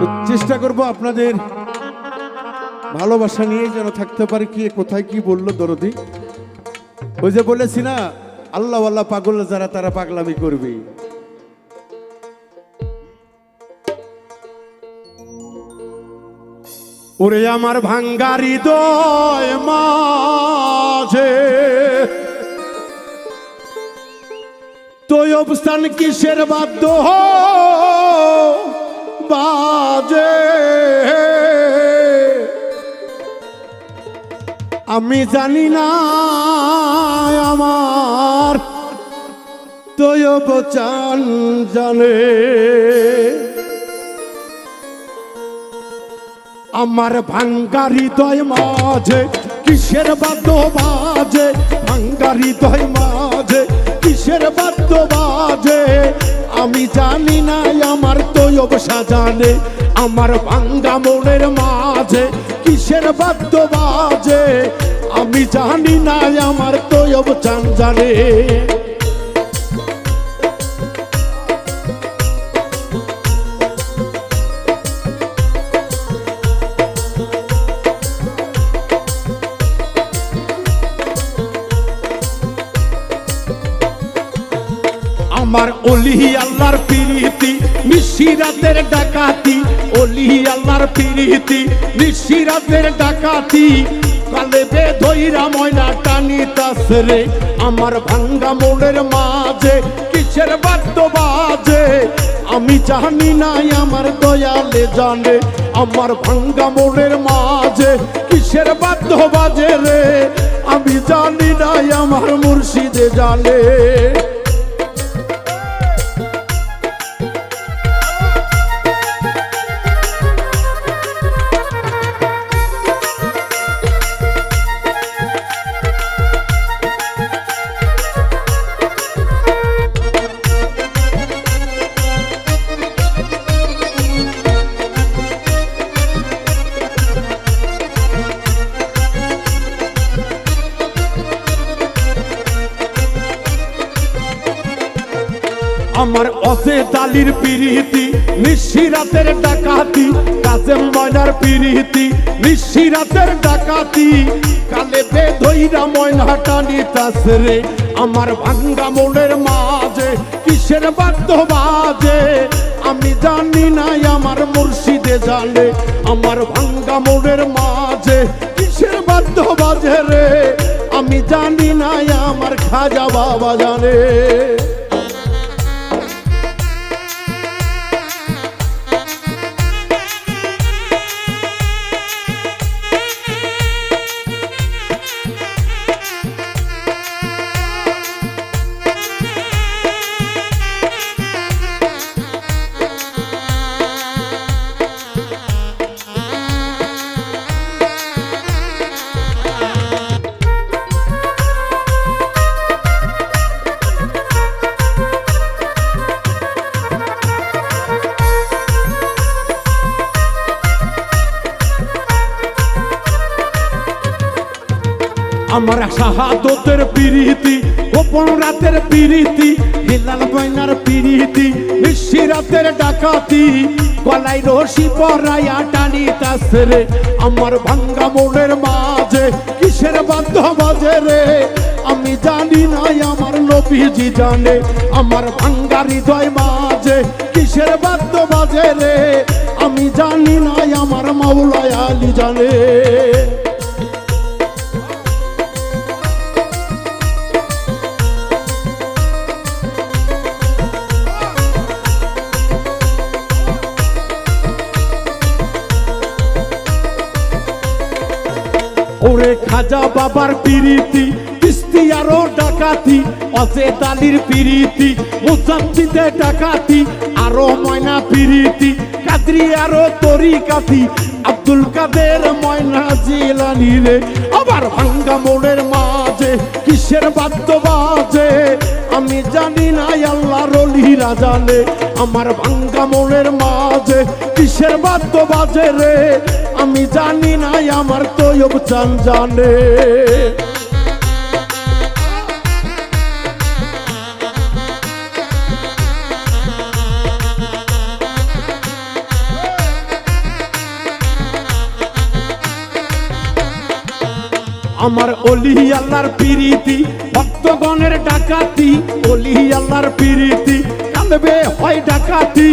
তো চেষ্টা করব আপনাদের ভালোবাসা নিয়ে যেন থাকতে পারে। কি কোথায় কি বললো দরদি, ওই যে বলেছি না, আল্লাহ আল্লাহ পাগল যারা তারা পাগলামি করবে। ওরে আমার ভাঙ্গা হৃদয় মাঝে তুই অবস্থান কিসের বাদ্য বাজে, আমি জানি না আমার তুই বচান জানে। আমার ভাঙ্গা হৃদয় মাঝে কিসের বাদ্য বাজে, ভাঙ্গা হৃদয় মাঝে কিসের বাদ্য বাজে, আমি জানি না আমার তৈব সাজানে। আমার ভাঙ্গা মনের মাঝে কিসের বাদ্য বাজে, আমি জানি না আমার তৈব চান জানে। আমার ওলি আল্লাহর প্রীতি নিশিরাতের ডাকাতি, ওলি আল্লাহর প্রীতি নিশিরাতের ডাকাতি, কালে বে ধইরা ময়না টানিতাছে রে। আমার ভাঙ্গা মনের মাঝে কিসের বাদ্য বাজে, আমি জানি না আমার দয়ালে জানে। আমার ভাঙ্গা মনের মাঝে কিসের বাদ্য বাজে রে, আমি জানি না আমার মুর্শিদে জানে। আমার অসে দালির প্রীতি নিশিরাতের ডাকাতি, কাজেম ময়নার প্রীতি নিশিরাতের ডাকাতি, কালে বে ধইরা ময়না টানিতাছে রে। আমার ভাঙ্গা মনের মাঝে কিসের বাদ্য বাজে, আমি জানি না আমার মুর্শিদে জানে। আমার ভাঙ্গা মনের মাঝে কিসের বাদ্য বাজে রে, আমি জানি না আমার খাজা বাবা জানে। আমার শাহাদতের প্রীতি গোপন রাতের প্রীতি, হিলাল ময়নার প্রীতি নিশিরাতের ডাকাতি, গলায় রশি পরাইয়া টানিতাছে রে। আমার ভাঙ্গা মনের মাঝে কিসের বাদ্য বাজে রে, আমি জানি না আমার নবীজি জানে। আমার ভাঙ্গা হৃদয় মাঝে কিসের বাদ্য বাজে রে, আমি জানি না আমার মাওলা আলী জানে। ওরে খাজা বাবার প্রীতি কিস্তি আরো ডাকাতি, অজে দালির প্রীতি মুজাদ্দিদের ডাকাতি, আরো ময়না প্রীতি কাদরি আরো তরিকাতি, আব্দুল কাদের ময়না জিলানী রে। আবার ভাঙ্গা মনের মাঝে কিসের বাদ্য বাজে, আমি জানি না আল্লাহর ওলিরা জানে। আমার ভাঙ্গা মনের মাঝে কিসের বাদ্য বাজে রে, আমি জানি না আমার তৈব চান জানে। আমার অলি আল্লাহর প্রীতি ভক্তগণের ডাকাতি অলি আল্লাহর প্রীতি কালেবে হয় ডাকাতি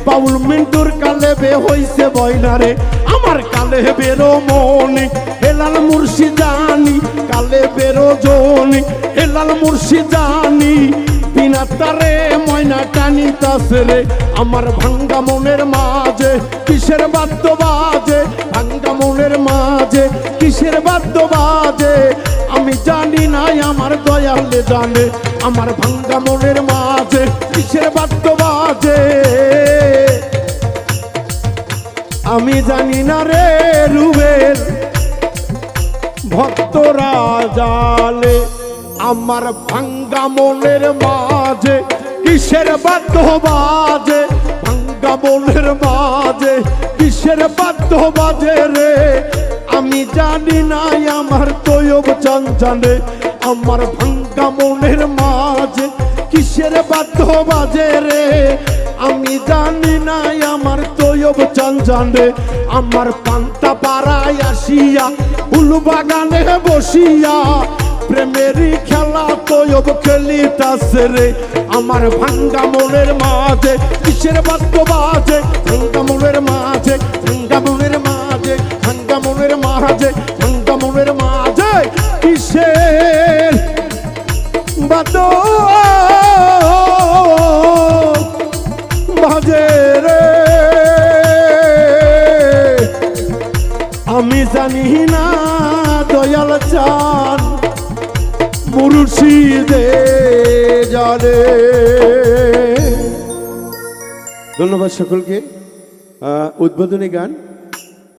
বাউল মিন্টুর কালেবে হইছে বয়নারে আমার কালে বেরো মনি হেলাল মুর্শিদানি কালে বেরো জনি হেলাল মুর্শিদানি বিনা তারে ময়না টানিতাছে রে আমার ভাঙ্গা মনের মাঝে কিসের বাদ্য বাজে ভাঙ্গা মনের মাঝে কিসের বাদ্য বাজে আমি জানি নাই আমার দয়ালে জানে আমার ভাঙ্গা মনের মাঝে কিসের বাদ্য বাজে আমি জানি না রে রুবেল ভক্তরা জালে আমার ভাঙ্গা মনের মাঝে কিসের বাদ্য বাজে ভাঙ্গা মনের মাঝে কিসের বাদ্য বাজে রে আমি জানি নাই আমার তৈব চান জানে আমার ভাঙ্গা মনের মাঝে কিসের বাদ্য বাজে রে আমি জানি নাই আমার তৈব চান জানে আমার পান্তা পাড়ায় আসিয়া ফুল বাগানে বসিয়া প্রেমেরই খেলা তৈব খেলিতাছে রে আমার ভাঙ্গা মনের মাঝে কিসের বাদ্য বাজে ভাঙ্গা মনের মাঝে ভাঙ্গা মনের মাঝে ভাঙ্গা মনের মাঝে ভাঙ্গা মনের মাঝে কিসের বাদ্য বাজে রে আমি জানি না দয়াল চান মুর্শিদে জানে। ধন্যবাদ সকলকে। উদ্বোধনী গান।